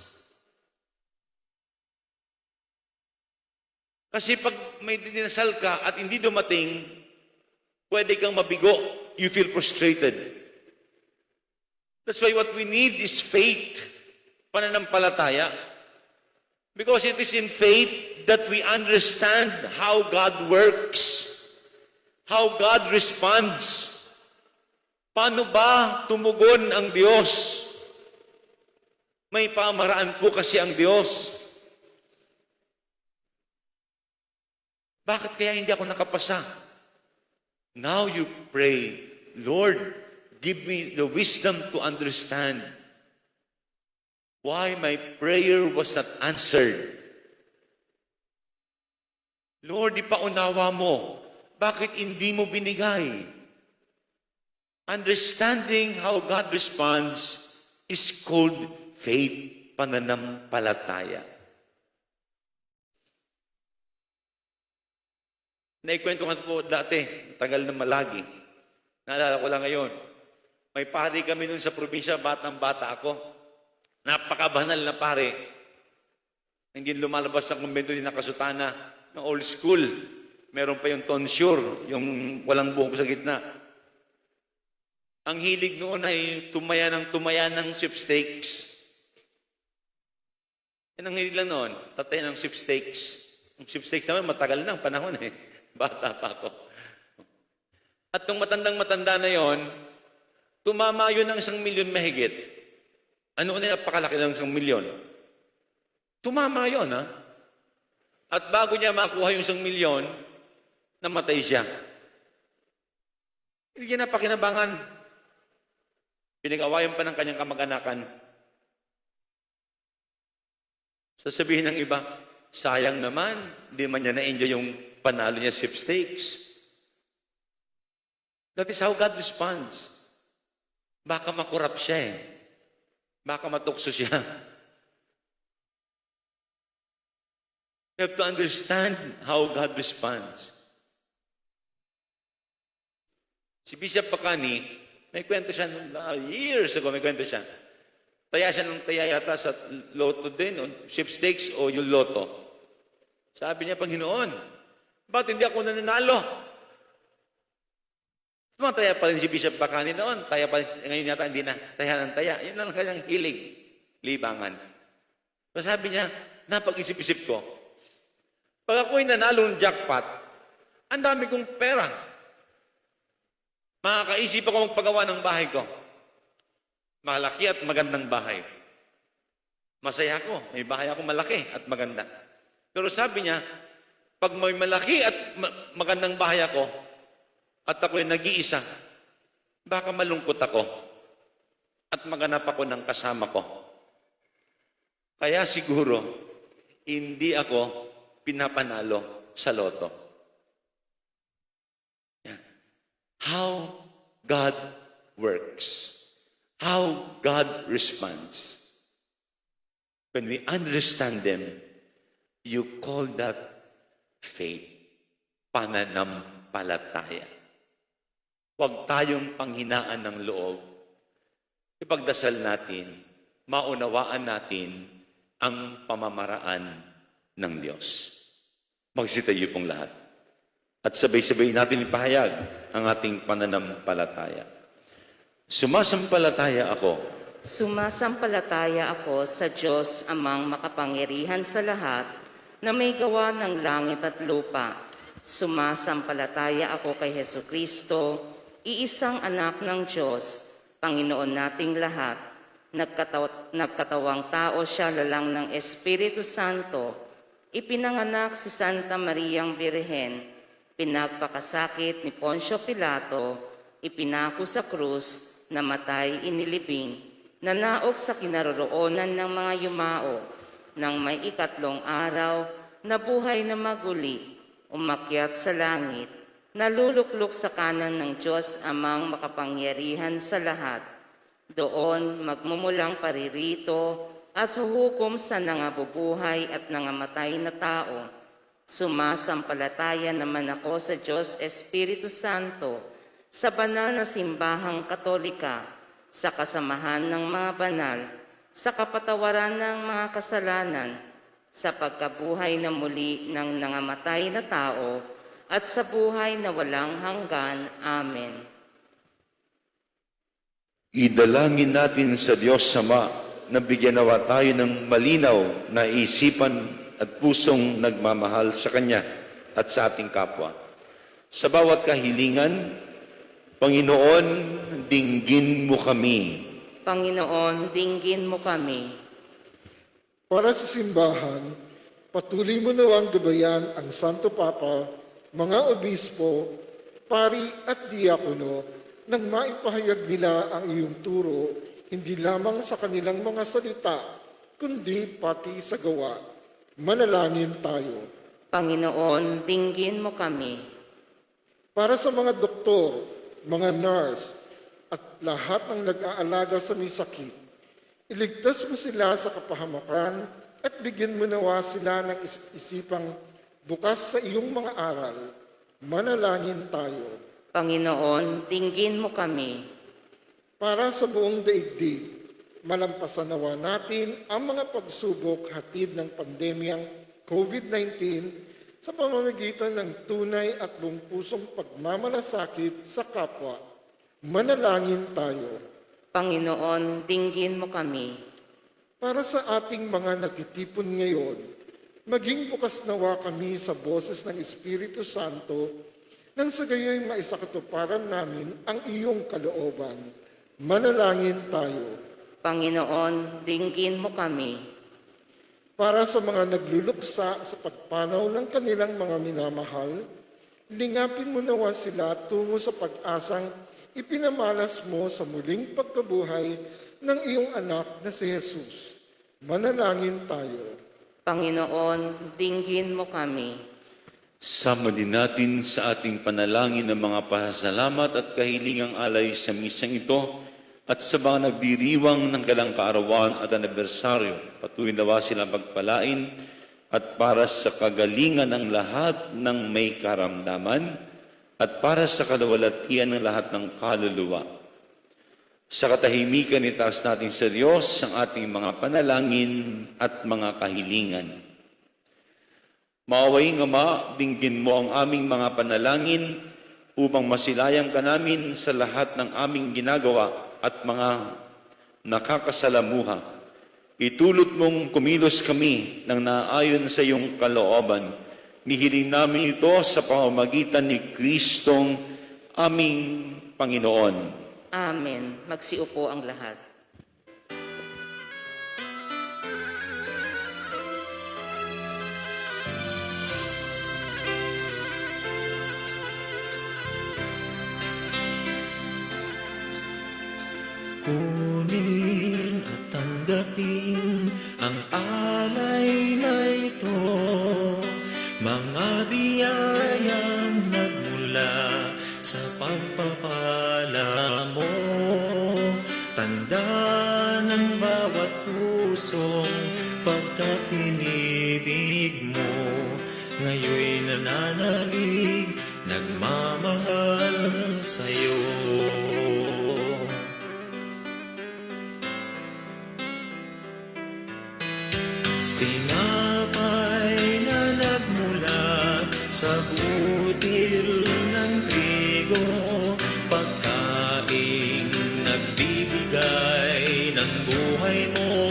Kasi pag may dinasal ka at hindi dumating, pwede kang mabigo. You feel frustrated. That's why what we need is faith, pananampalataya. Because it is in faith that we understand how God works, how God responds. Paano ba tumugon ang Diyos? May pamaraan po kasi ang Diyos. Bakit kaya hindi ako nakapasa? Now you pray, Lord, give me the wisdom to understand why my prayer was not answered. Lord, ipaunawa mo, bakit hindi mo binigay? Understanding how God responds is called faith, pananampalataya. Naikwento nga po dati, tagal na malagi. Naalala ko lang ngayon. May pari kami nun sa probinsya, batang-bata ako. Napakabanal na pare. Hindi lumalabas ng kumbento din na kasutana ng old school. Meron pa yung tonsure, yung walang buhok sa gitna. Ang hilig noon ay tumaya ng sweepstakes. Yan ang hilig lang noon, tatay ng sweepstakes. Ang sweepstakes naman matagal na ang panahon eh. Bata pa ako. At nung matandang-matanda na yon, tumama yun ng 1,000,000 mahigit. Ano na napakalaki ng 1,000,000? Tumama yun, ha? At bago niya makuha yung 1,000,000, namatay siya. Hindi niya napakinabangan. Pinag-awayan pa ng kanyang kamag-anakan. Sasabihin ng iba, sayang naman, hindi man niya na-enjoy yung panalo niya sa sweepstakes. That is how God responds. Baka makurap siya eh. Baka matukso siya. You have to understand how God responds. Si Bishop Pacani, may kwento siya, years ago, may kwento siya. Taya siya ng taya yata sa loto din, o sweepstakes o yung loto. Sabi niya, Panginoon, ba't hindi ako nananalo? Tumataya pa rin si Bishop Pacani noon. Taya pa rin, ngayon yata hindi na. Taya ng taya. Yun lang ang kanyang hilig. Libangan. So sabi niya, napag-isip-isip ko, pag ako'y nanalo ng jackpot, ang dami kong pera. Makakaisip ako magpagawa ng bahay ko. Malaki at magandang bahay. Masaya ako. May bahay ako malaki at maganda. Pero sabi niya, pag may malaki at magandang bahay ako, at ako'y nag-iisa, baka malungkot ako at maganap ako ng kasama ko. Kaya siguro, hindi ako pinapanalo sa loto. Yan. How God works. How God responds. When we understand them, you call that faith. Pananampalataya. Huwag tayong panghinaan ng loob. Ipagdasal natin, maunawaan natin ang pamamaraan ng Diyos. Magsitayo pong lahat. At sabay-sabay natin ipahayag ang ating pananampalataya. Sumasampalataya ako Sumasampalataya ako sa Diyos amang makapangyarihan sa lahat na may gawa ng langit at lupa. Sumasampalataya ako kay Hesukristo, iisang anak ng Diyos, Panginoon nating lahat. Nagkatawang tao siya lalang ng Espiritu Santo. Ipinanganak si Santa Mariang Birhen. Pinagpakasakit ni Poncio Pilato. Ipinako sa krus, namatay inilibing. Nanaog sa kinaroroonan ng mga yumao. Nang may 3 araw, nabuhay na maguli. Umakyat sa langit. Naluluklok sa kanan ng Diyos amang makapangyarihan sa lahat. Doon magmumulang paririto at huhukom sa nangabubuhay at nangamatay na tao. Sumasampalataya naman ako sa Diyos Espiritu Santo, sa banal na simbahang Katolika, sa kasamahan ng mga banal, sa kapatawaran ng mga kasalanan, sa pagkabuhay na muli ng nangamatay na tao, at sa buhay na walang hanggan. Amen. Idalangin natin sa Diyos Ama na bigyan nawa tayo ng malinaw na isipan at pusong nagmamahal sa Kanya at sa ating kapwa. Sa bawat kahilingan, Panginoon, dinggin mo kami. Panginoon, dinggin mo kami. Para sa simbahan, patuloy mo nawang gabayan ang Santo Papa, mga obispo, pari at diakono, nang maipahayag nila ang iyong turo, hindi lamang sa kanilang mga salita, kundi pati sa gawa. Manalangin tayo. Panginoon, dinggin mo kami. Para sa mga doktor, mga nurse, at lahat ng nag-aalaga sa may sakit, iligtas mo sila sa kapahamakan at bigyan mo nawa sila ng isipang bukas sa iyong mga aral. Manalangin tayo. Panginoon, dinggin mo kami. Para sa buong daigdig, malampasan nawa natin ang mga pagsubok hatid ng pandemyang COVID-19 sa pamamagitan ng tunay at buong pusong pagmamalasakit sa kapwa. Manalangin tayo. Panginoon, dinggin mo kami. Para sa ating mga nagtitipon ngayon, maging bukas nawa kami sa boses ng Espiritu Santo nang sa gayoy maisakatuparan namin ang iyong kalooban. Manalangin tayo. Panginoon, dinggin mo kami. Para sa mga nagluluksa sa pagpanaw ng kanilang mga minamahal, lingapin mo nawa sila tungo sa pag-asang ipinamalas mo sa muling pagkabuhay ng iyong anak na si Jesus. Manalangin tayo. Panginoon, dinggin mo kami. Sama din natin sa ating panalangin ng mga pasasalamat at kahilingang alay sa misang ito at sa mga nagdiriwang ng kailang kaarawan at anibersaryo. Patuloy nawa sila pagpalain at para sa kagalingan ng lahat ng may karamdaman at para sa kalawalatian ng lahat ng kaluluwa. Sa katahimikan itaas natin sa Diyos ang ating mga panalangin at mga kahilingan. Maawaing Ama, dinggin mo ang aming mga panalangin upang masilayang ka namin sa lahat ng aming ginagawa at mga nakakasalamuha. Itulot mong kumilos kami ng naayon sa iyong kalooban. Nihiling namin ito sa pamamagitan ni Kristong aming Panginoon. Amen. Magsiupo ang lahat. Kunin at tanggapin ang alay na ito, mga biyayang nagmula sa pagpapala mo. Tanda ng bawat pusong pagkatinibig mo, ngayoy nananalig, nagmamahal sa'yo. Tinapay na nagmula sa butil ng trigo, pagkaing nagbibigay ng buhay mo.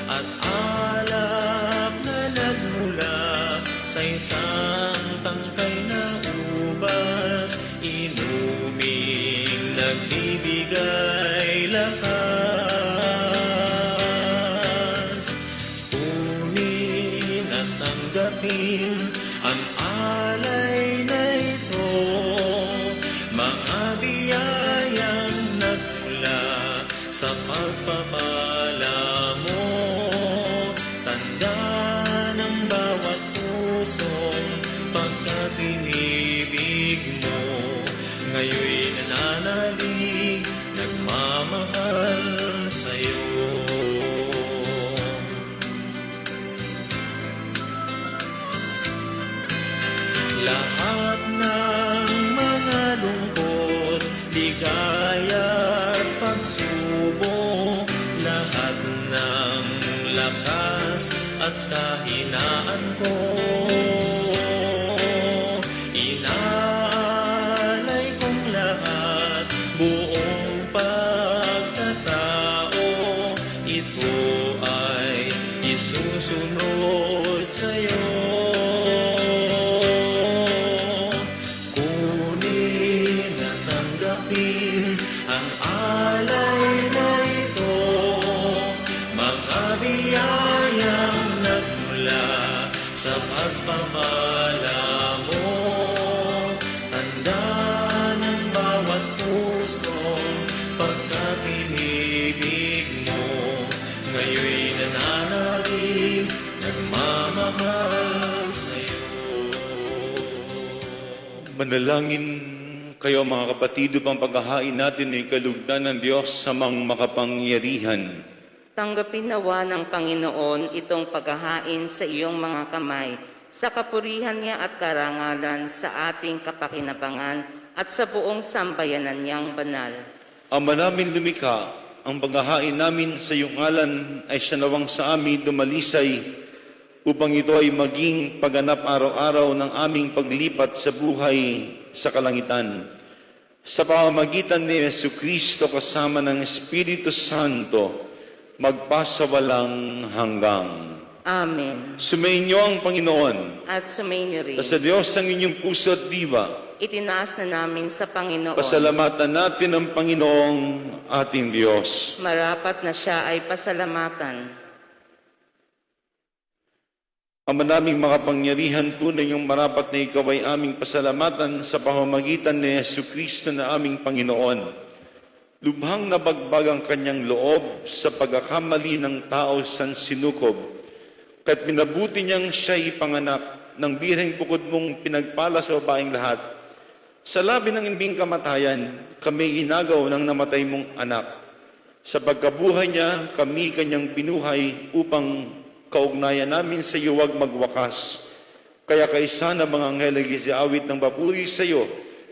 At alak na nagmula sa isang tangkay na ubas, inuming nagbibigay lakas. Ang alay na ito, mga biyayang nagmula sa pagpapala mo. Tanda ng bawat pusong pagkatinibig mo, ngayoy nananalig, nagmamahal sa'yo. Lahat ng mga lungkot, ligaya at pagsubok, lahat ng lakas at kahinaan ko, inaalay kong lahat, buong pagkatao, ito ay isusunod sa'yo. Ang alay na ito, mga biyayang nagmula sa pagpapala mo. Tanda ng bawat pusong pagkatinibig mo, ngayoy nananalig, nagmamahal sa'yo. Manalangin kayo mga kapatid upang paghahain natin ay kalugdan ng Diyos sa mang makapangyarihan. Tanggapin nawa ng Panginoon itong paghahain sa iyong mga kamay, sa kapurihan niya at karangalan sa ating kapakinabangan at sa buong sambayanan niyang banal. Ama namin lumikha, ang paghahain namin sa iyong ngalan ay sinawang sa amin dumalisay upang ito ay maging pagganap araw-araw ng aming paglipat sa buhay sa kalangitan. Sa pamamagitan ni Jesucristo kasama ng Espiritu Santo, magpasawalang hanggang. Amen. Sumainyo ang Panginoon. At sumainyo rin. Sa Diyos ang inyong puso at diwa. Itinaas na namin sa Panginoon. Pasalamatan natin ang Panginoong ating Diyos. Marapat na siya ay pasalamatan. Ama naming makapangyarihan, tunay yung marapat na ikaw ay aming pasalamatan sa pamamagitan ni Jesucristo na aming Panginoon. Lubhang nabagbag ang kanyang loob sa pagkakamali ng tao sa sinukob, kaya't minabuti niyang siya'y ipanganak ng birheng bukod mong pinagpala sa babaeng lahat. Sa labi ng imbing kamatayan, kami inagaw ng namatay mong anak. Sa pagkabuhay niya, kami kanyang binuhay upang kaugnayan namin sa iyo wag magwakas. Kaya kaisa na mga anghel ay awit ng papuri sa iyo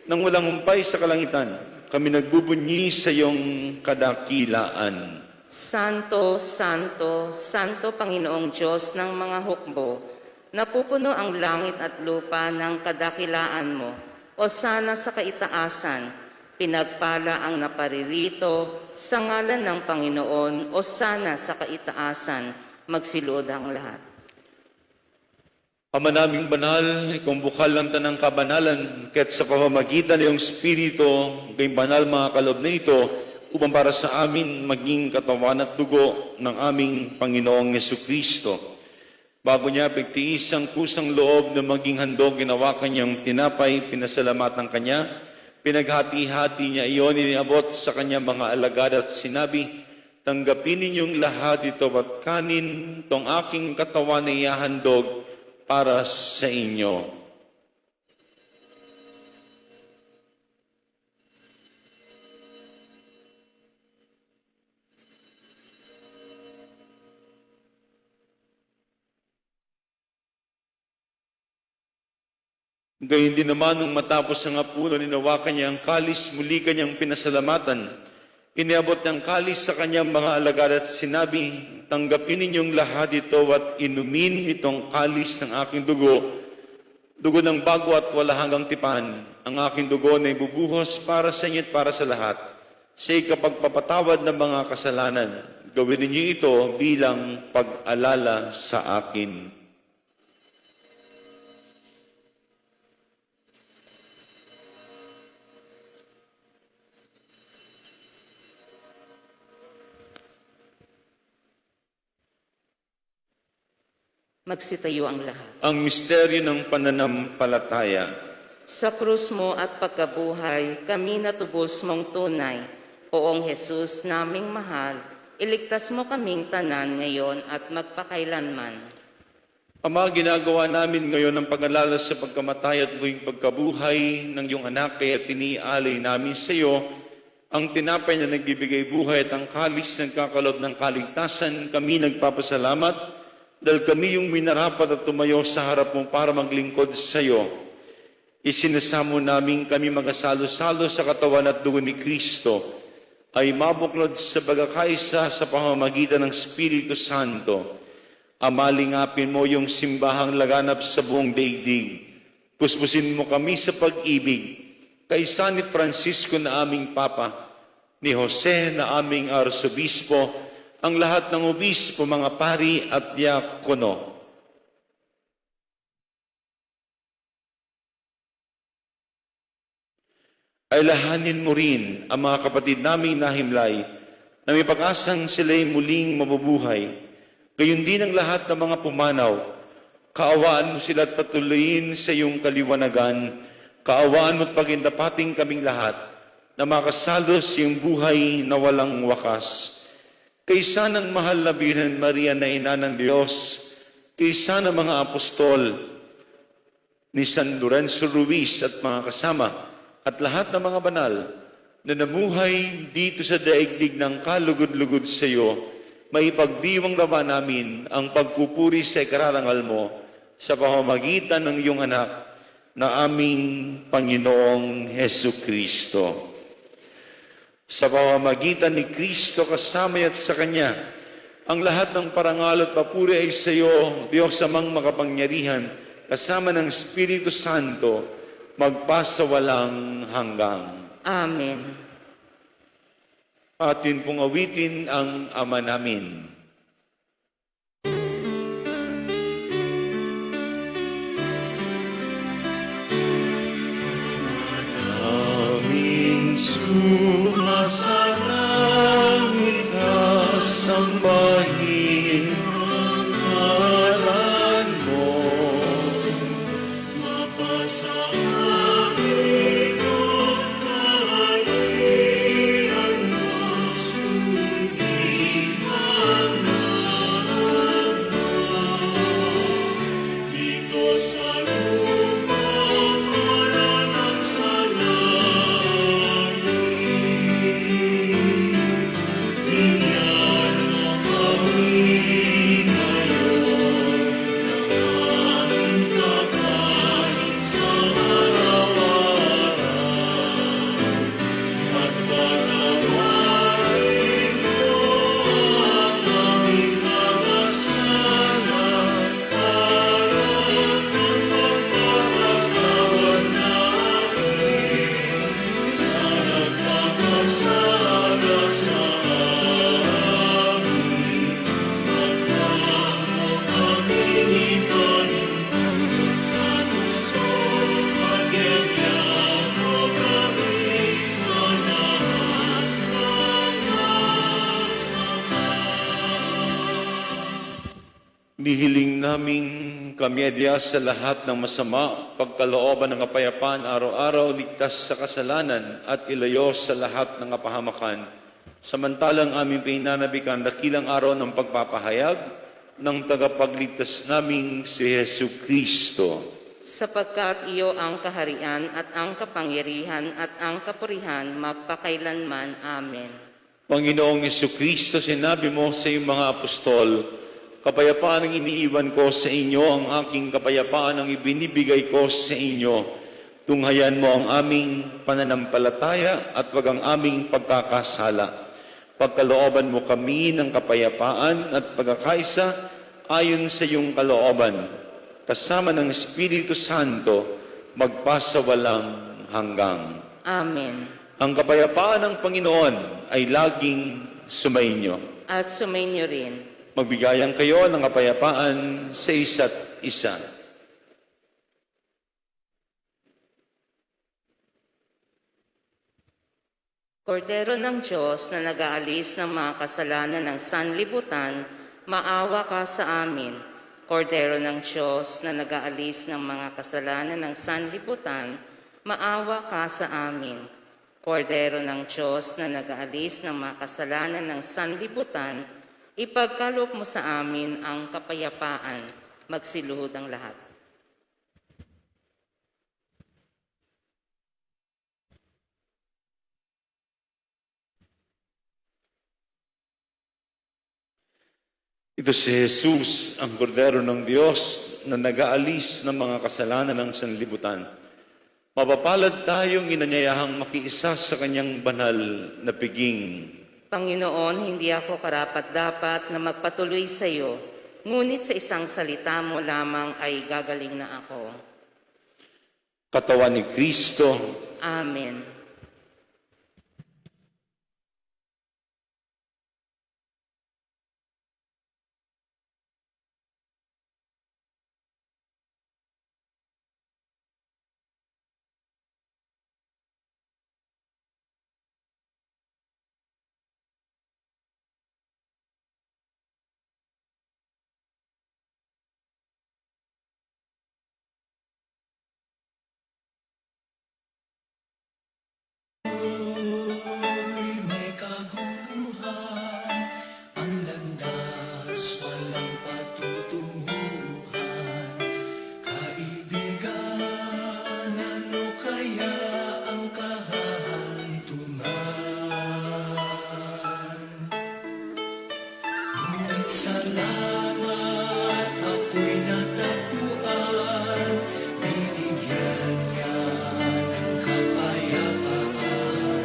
nang walang humpay sa kalangitan. Kami nagbubunyi sa iyong kadakilaan. Santo, Santo, Santo Panginoong Diyos ng mga hukbo, napupuno ang langit at lupa ng kadakilaan mo. O sana sa kaitaasan, pinagpala ang naparirito sa ngalan ng Panginoon. O sana sa kaitaasan, magsilod ang lahat. Ama naming banal, ikong bukal ng tanang kabanalan, kaya't sa pamamagitan ng iyong Espiritu, kay banal mga kalob na ito, upang para sa amin maging katawan at dugo ng aming Panginoong Yesukristo. Bago niya pagtiis ang kusang loob na maging handog, ginawa kanyang tinapay, pinasalamatan kanya, pinaghati-hati niya iyon, iniabot sa kanyang mga alagad at sinabi, tanggapin ninyong lahat ito at kanin, tong aking katawan na ihahandog para sa inyo. Gayun din naman nung matapos ang hapunan, ninawakan niya ang kalis, muli kanyang pinasalamatan. Iniabot ng kalis sa kanyang mga alagad at sinabi, tanggapin ninyong lahat ito at inumin itong kalis ng aking dugo, dugo ng bago at wala hanggang tipan. Ang aking dugo na ibubuhos para sa inyo at para sa lahat, sa ikapagpapatawad ng mga kasalanan. Gawin ninyo ito bilang pag-alala sa akin. Magsitayo ang lahat. Ang misteryo ng pananampalataya. Sa krus mo at pagkabuhay, kami natubos mong tunay. Poong Jesus naming mahal, iligtas mo kaming tanan ngayon at magpakailanman. Ama, ginagawa namin ngayon ang pag-alala sa pagkamatay at buong pagkabuhay ng iyong anak, kaya tinialay namin sa iyo ang tinapay na nagbibigay buhay at ang kalis ng kakalob ng kaligtasan. Kami nagpapasalamat dahil kami yung minarapat at tumayo sa harap mo para maglingkod sa iyo. Isinasamo namin kami magasalo-salo sa katawan at dugo ni Kristo ay mabuklod sa pagkakaisa sa pamamagitan ng Espiritu Santo. Amalingapin mo yung simbahang laganap sa buong daigdig. Puspusin mo kami sa pag-ibig. Kaisa ni Francisco na aming Papa, ni Jose na aming Arsobispo, ang lahat ng obispo, mga pari at diakono. Ay lahanin mo rin ang mga kapatid naming nahimlay na may pag-asang sila'y muling mabubuhay. Gayon din ang lahat ng mga pumanaw. Kaawaan mo sila at patuloyin sa iyong kaliwanagan. Kaawaan mo at pagindapating kaming lahat na makasalo sa iyong buhay na walang wakas. Kaysa ng mahal na Birhen Maria na ina ng Diyos, kaysa ng mga apostol ni San Lorenzo Ruiz at mga kasama, at lahat ng mga banal na namuhay dito sa daigdig ng kalugod-lugod sa iyo, maipagdiwang naman namin ang pagpupuri sa ikararangal mo sa pamamagitan ng iyong anak na aming Panginoong Hesu Kristo. Sa pamamagitan ni Kristo kasama at sa Kanya, ang lahat ng parangal at papuri ay sa iyo, Diyos amang makapangyarihan, kasama ng Espiritu Santo, magpasawalang hanggang. Amen. Atin pong awitin ang Ama namin. Sumasalangit ka, sambahin ang ngalan mo. Mapasa amin ang kaharian mo. Nihiling naming kamedya sa lahat ng masama, pagkalooban ng kapayapaan araw-araw, ligtas sa kasalanan at ilayo sa lahat ng kapahamakan. Samantalang aming pinanabikan dakilang araw ng pagpapahayag ng tagapagligtas naming si Hesu Kristo. Sapagkat iyo ang kaharian at ang kapangyarihan at ang kapurihan magpakailanman. Amen. Panginoong Hesu Kristo, sinabi mo sa iyong mga apostol, kapayapaan ang iniiwan ko sa inyo, ang aking kapayapaan ang ibinibigay ko sa inyo. Tunghayan mo ang aming pananampalataya at wag ang aming pagkakasala. Pagkalooban mo kami ng kapayapaan at pagkakaisa ayon sa iyong kalooban, kasama ng Espiritu Santo, magpasawalang hanggang. Amen. Ang kapayapaan ng Panginoon ay laging sumainyo. At sumainyo rin. Magbigayan kayo ng kapayapaan sa isa't isa. Kordero ng Diyos na nag-aalis ng mga kasalanan ng sanlibutan, maawa ka sa amin. Kordero ng Diyos na nag-aalis ng mga kasalanan ng sanlibutan, maawa ka sa amin. Kordero ng Diyos na nag-aalis ng mga kasalanan ng sanlibutan, ipagkaloob mo sa amin ang kapayapaan. Magsiluhod ang lahat. Ito si Jesus, ang kordero ng Diyos na nag-aalis ng mga kasalanan ng sanlibutan. Mapapalad tayong inanyayahang makiisa sa kanyang banal na piging. Panginoon, hindi ako karapat-dapat na magpatuloy sa iyo, ngunit sa isang salita mo lamang ay gagaling na ako. Katawan ni Kristo, Amen. May kaguluhan, ang landas walang patutunguhan. Kaibigan, ano kaya ang kahantungan? Ngunit salamat ako'y natagpuan, binigyan niya ng kapayapaan.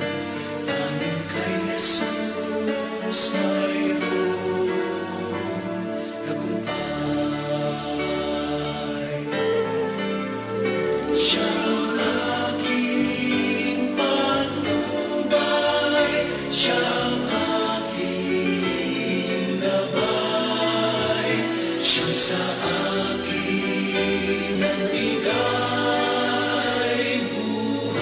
Amin kay Jesus mayroong tagumpay. Siyang aking patnubay, siyang aking gabay, siyang sa akin nagbigay buhay.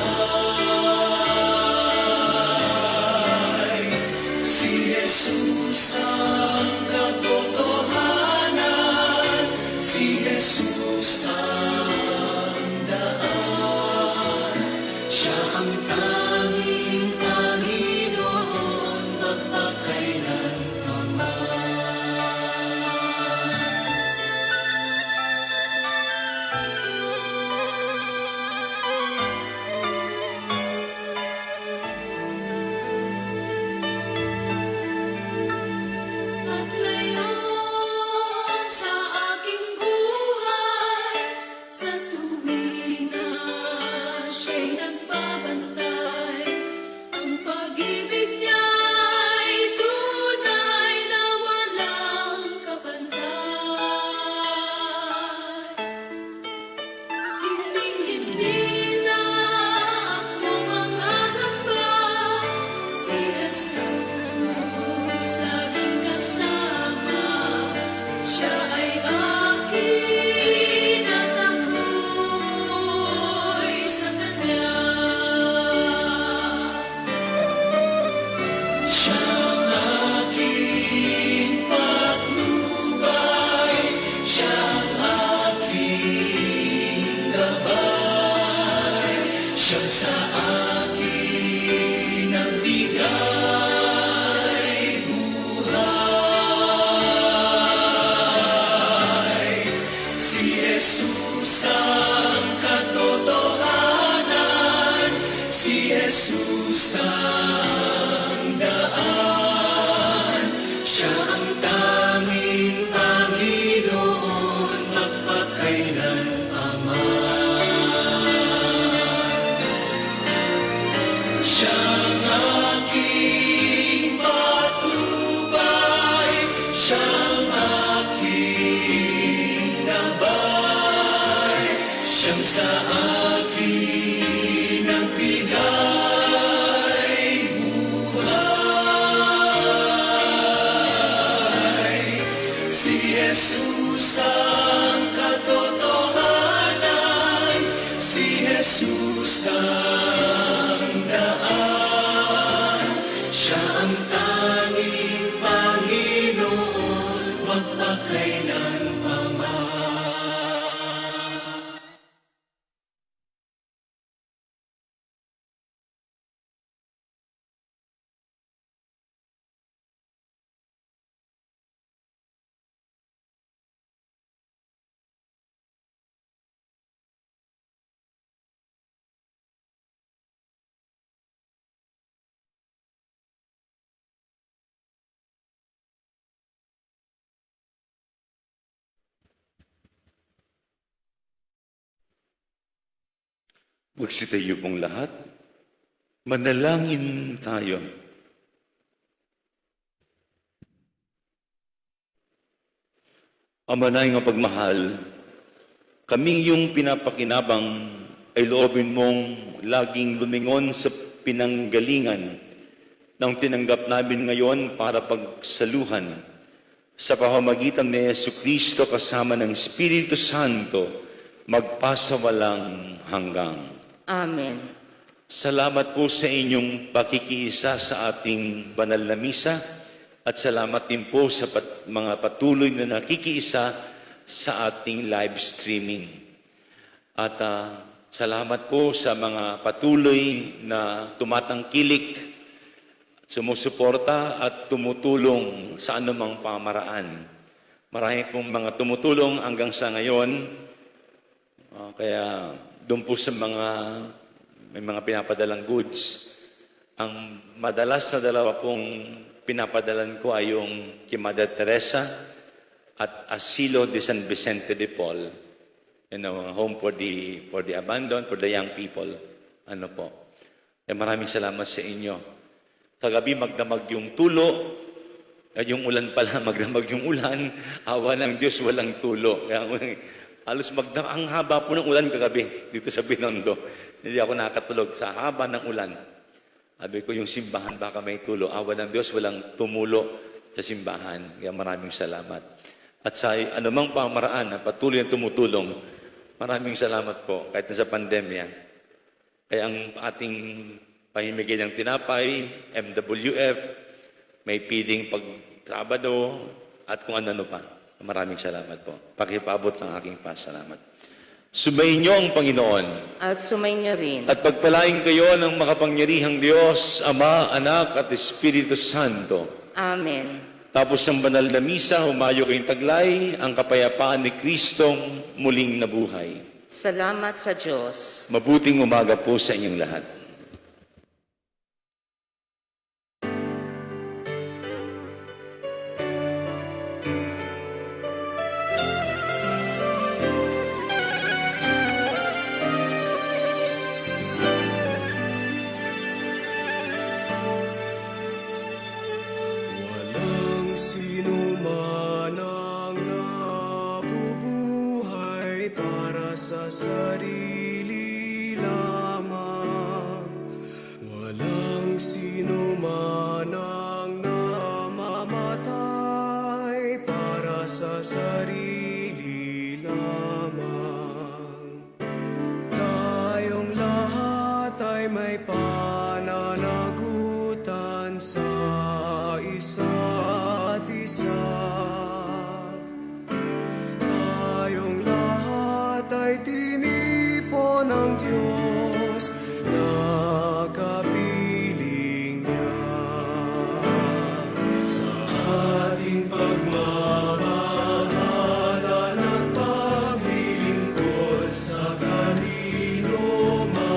Si Jesus ang katotohanan, si Jesus ang daan. Siya ang tanging Panginoon magpakailanman. At ngayon sa aking buhay siyang sa akin nagbigay buhay. Si Jesus ang katotohanan, si Jesus ang daan. Siya ang tanging Panginoon, magpakailan pa man. Magsitayo pong lahat. Manalangin tayo. Ama naing mapagmahal, kaming iyong pinapakinabang ay loobin mong laging lumingon sa pinanggalingan ng tinanggap namin ngayon para pagsaluhan sa pamamagitan ni Jesucristo kasama ng Espiritu Santo magpasawalang hanggang. Amen. Salamat po sa inyong pakikiisa sa ating banal na misa at salamat din po sa mga patuloy na nakikiisa sa ating live streaming. At salamat po sa mga patuloy na tumatangkilik, sumusuporta at tumutulong sa anumang pamaraan. Marami pong mga tumutulong hanggang sa ngayon. Kaya doon po sa may mga pinapadalang goods. Ang madalas na dalawa pong pinapadalan ko ay yung kay Mother Teresa at Asilo de San Vicente de Paul. Home for the abandoned, for the young people. Kaya maraming salamat sa inyo. Kagabi magdamag yung tulo, yung ulan pala, magdamag yung ulan, awa ng Diyos walang tulo. Kaya halos ang haba po ng ulan kagabi dito sa Binondo. Hindi ako nakatulog sa haba ng ulan. Sabi ko, yung simbahan baka may tulo. Awa ng Diyos, walang tumulo sa simbahan. Kaya maraming salamat. At sa anumang pamaraan na patuloy na tumutulong, maraming salamat po kahit na sa pandemya. Kaya ang ating pahimigay ng tinapay, MWF, may feeding pag Sabado, at kung ano pa. Maraming salamat po. Pakipaabot ng aking pasalamat. Sumayin niyo ang Panginoon. At sumayin niyo rin. At pagpalain kayo ng makapangyarihang Diyos, Ama, Anak, at Espiritu Santo. Amen. Tapos ang banal na misa, humayo kayong taglay, ang kapayapaan ni Kristong muling nabuhay. Salamat sa Diyos. Mabuting umaga po sa inyong lahat. Walang sino man ang nabubuhay para sa sarili lamang. Walang sino man ang namamatay para sa sarili lamang. Tayong lahat ay may pananagutan sa isa't isa. Tayong lahat ay